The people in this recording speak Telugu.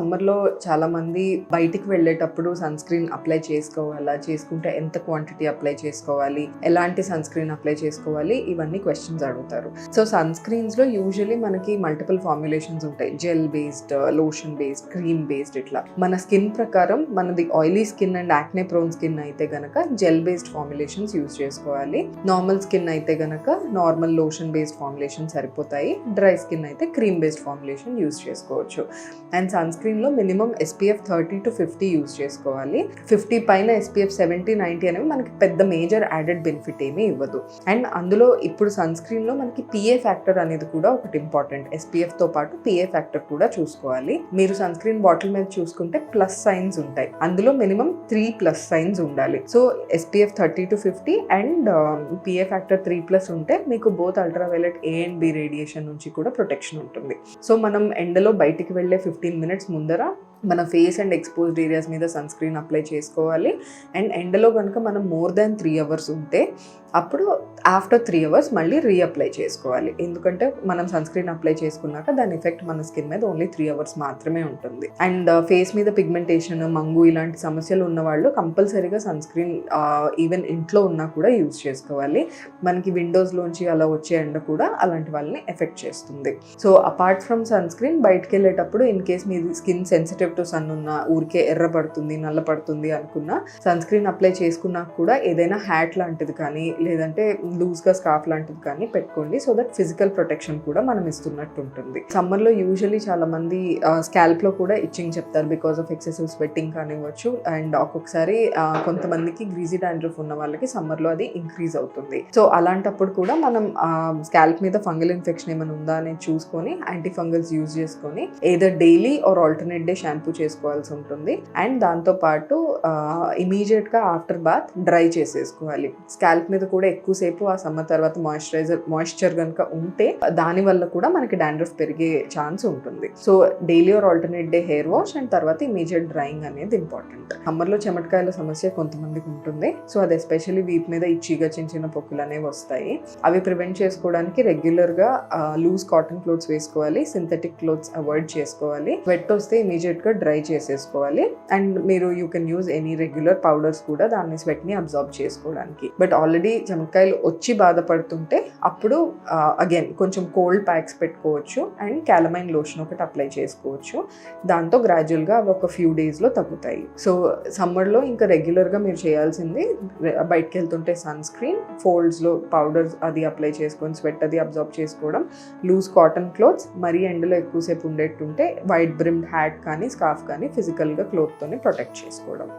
సమ్మర్లో చాలామంది బయటికి వెళ్ళేటప్పుడు సన్ స్క్రీన్ అప్లై చేసుకోవాలా, చేసుకుంటే ఎంత క్వాంటిటీ అప్లై చేసుకోవాలి, ఎలాంటి సన్ స్క్రీన్ అప్లై చేసుకోవాలి, ఇవన్నీ క్వశ్చన్స్ అడుగుతారు. సో సన్ స్క్రీన్స్లో యూజువలీ మనకి మల్టిపుల్ ఫార్ములేషన్స్ ఉంటాయి. Gel based, lotion based, cream based. ఇట్లా మన స్కిన్ ప్రకారం మనది oily skin and acne prone skin అయితే గనక జెల్ బేస్డ్ ఫార్ములేషన్స్ యూజ్ చేసుకోవాలి. నార్మల్ స్కిన్ అయితే గనక నార్మల్ లోషన్ బేస్డ్ ఫార్ములేషన్ సరిపోతాయి. డ్రై స్కిన్ అయితే క్రీమ్ బేస్డ్ ఫార్ములేషన్ యూజ్ చేసుకోవచ్చు. అండ్ సన్ స్క్రీన్లో మినిమం SPF 30 to 50 యూజ్ చేసుకోవాలి. 50 పైన SPF 70, 90 అనేవి మనకి పెద్ద మేజర్ యాడెడ్ బెనిఫిట్ ఏమీ ఇవ్వదు. అండ్ అందులో ఇప్పుడు సన్ స్క్రీన్లో మనకి PA ఫ్యాక్టర్ అనేది కూడా ఒకటి ఇంపార్టెంట్. SPFతో పాటు PA ఫ్యాక్టర్ కూడా చూసుకోవాలి. మీరు సన్ స్క్రీన్ బాటిల్ మీద చూసుకుంటే ప్లస్ సైన్స్ ఉంటాయి, అందులో మినిమం 3 ప్లస్ సైన్స్ ఉండాలి. So SPF 30 to 50 and PA factor 3+ ఉంటే మీకు both ultraviolet A and B radiation నుంచి కూడా ప్రొటెక్షన్ ఉంటుంది. సో మనం ఎండలో బయటికి వెళ్ళే 15 minutes ముందర మన ఫేస్ అండ్ ఎక్స్పోజ్డ్ ఏరియాస్ మీద సన్ స్క్రీన్ అప్లై చేసుకోవాలి. అండ్ ఎండలో కనుక మనం మోర్ దాన్ 3 hours ఉంటే అప్పుడు ఆఫ్టర్ 3 hours మళ్ళీ రీఅప్లై చేసుకోవాలి. ఎందుకంటే మనం సన్ స్క్రీన్ అప్లై చేసుకున్నాక దాని ఎఫెక్ట్ మన స్కిన్ మీద ఓన్లీ 3 hours మాత్రమే ఉంటుంది. అండ్ ఫేస్ మీద పిగ్మెంటేషన్, మంగు ఇలాంటి సమస్యలు ఉన్న వాళ్ళు కంపల్సరీగా సన్ స్క్రీన్ ఈవెన్ ఇంట్లో ఉన్నా కూడా యూజ్ చేసుకోవాలి. మనకి విండోస్లోంచి అలా వచ్చే ఎండ కూడా అలాంటి వాళ్ళని ఎఫెక్ట్ చేస్తుంది. So apart from sunscreen బయటకు వెళ్ళేటప్పుడు ఇన్ కేస్ మీ స్కిన్ సెన్సిటివ్ టు సన్ ఉన్న, ఊరికే ఎర్రపడుతుంది, నల్లపడుతుంది అనుకున్నా సన్ స్క్రీన్ అప్లై చేసుకున్నాక కూడా ఏదైనా హ్యాట్ లాంటిది కానీ లేదంటే లూజ్గా స్కార్ఫ్ లాంటిది కానీ పెట్టుకోండి. సో దట్ ఫిజికల్ ప్రొటెక్షన్ కూడా మనం ఇస్తున్నట్టు ఉంటుంది. సమ్మర్లో యూజువలీ చాలా మంది స్కాల్ప్లో కూడా ఇచ్చింగ్ చెప్తారు బికాస్ ఆఫ్ ఎక్సెసివ్ స్వెట్టింగ్ కానివ్వచ్చు. అండ్ ఒక్కొక్కసారి కొంతమందికి గ్రీజీ డాండ్రఫ్ ఉన్న వాళ్ళకి సమ్మర్లో అది ఇంక్రీజ్ అవుతుంది. సో అలాంటప్పుడు కూడా మనం స్కాల్ప్ మీద ఫంగల్ ఇన్ఫెక్షన్ ఏమైనా ఉందా అనేది చూసుకొని యాంటీ ఫంగల్స్ యూజ్ చేసుకొని either daily or alternate day shampoo చేసుకోవాల్సి ఉంటుంది. అండ్ దాంతోపాటు ఇమీడియట్గా ఆఫ్టర్ బాత్ డ్రై చేసేసుకోవాలి. స్కాల్ప్ మీద కూడా ఎక్కువసేపు ఆ సమ్మర్ తర్వాత మాయిశ్చర్ కనుక ఉంటే దానివల్ల కూడా మనకి డాండ్రఫ్ పెరిగే ఛాన్స్ ఉంటుంది. So daily or alternate day hair wash and తర్వాత ఇమీడియట్ డ్రైయింగ్ అనేది ఇంపార్టెంట్. సమ్మర్లో చెమటకాయల సమస్య కొంతమందికి ఉంటుంది. సో అది ఎస్పెషల్లీ వీప్ మీద ఇచ్చిగా చిన్న చిన్న పొక్కులు అనేవి వస్తాయి. అవి ప్రివెంట్ చేసుకోవడానికి రెగ్యులర్గా లూజ్ కాటన్ క్లోత్స్ వేసుకోవాలి. సింథటిక్ క్లోత్స్ అవాయిడ్ చేసుకోవాలి. వెట్ వస్తే ఇమీడియట్గా డ్రై చేసేసుకోవాలి. అండ్ మీరు you can use any regular powders కూడా దాన్ని స్వెట్ని అబ్జార్బ్ చేసుకోవడానికి. బట్ ఆల్రెడీ చెమటకాయలు వచ్చి బాధపడుతుంటే అప్పుడు అగైన్ కొంచెం కోల్డ్ ప్యాక్స్ పెట్టుకోవచ్చు అండ్ క్యాలమైన్ లోషన్ ఒకటి అప్లై చేసుకోవచ్చు. దాంతో గ్రాడ్యువల్గా అవి ఒక ఫ్యూ డేస్లో తగ్గుతాయి. సో సమ్మర్లో ఇంకా రెగ్యులర్గా మీరు చేయాల్సింది బయటకు వెళ్తుంటే సన్ స్క్రీన్, ఫోల్డ్స్లో పౌడర్స్ అది అప్లై చేసుకొని స్వెట్ అది అబ్జార్బ్ చేసుకోవడం, లూజ్ కాటన్ క్లోత్స్, మరీ ఎండలో ఎక్కువసేపు ఉండేట్టుంటే వైట్ బ్రిమ్డ్ హ్యాట్ కానీ స్కార్ఫ్ కానీ ఫిజికల్గా క్లోత్తోనే ప్రొటెక్ట్ చేసుకోవడం.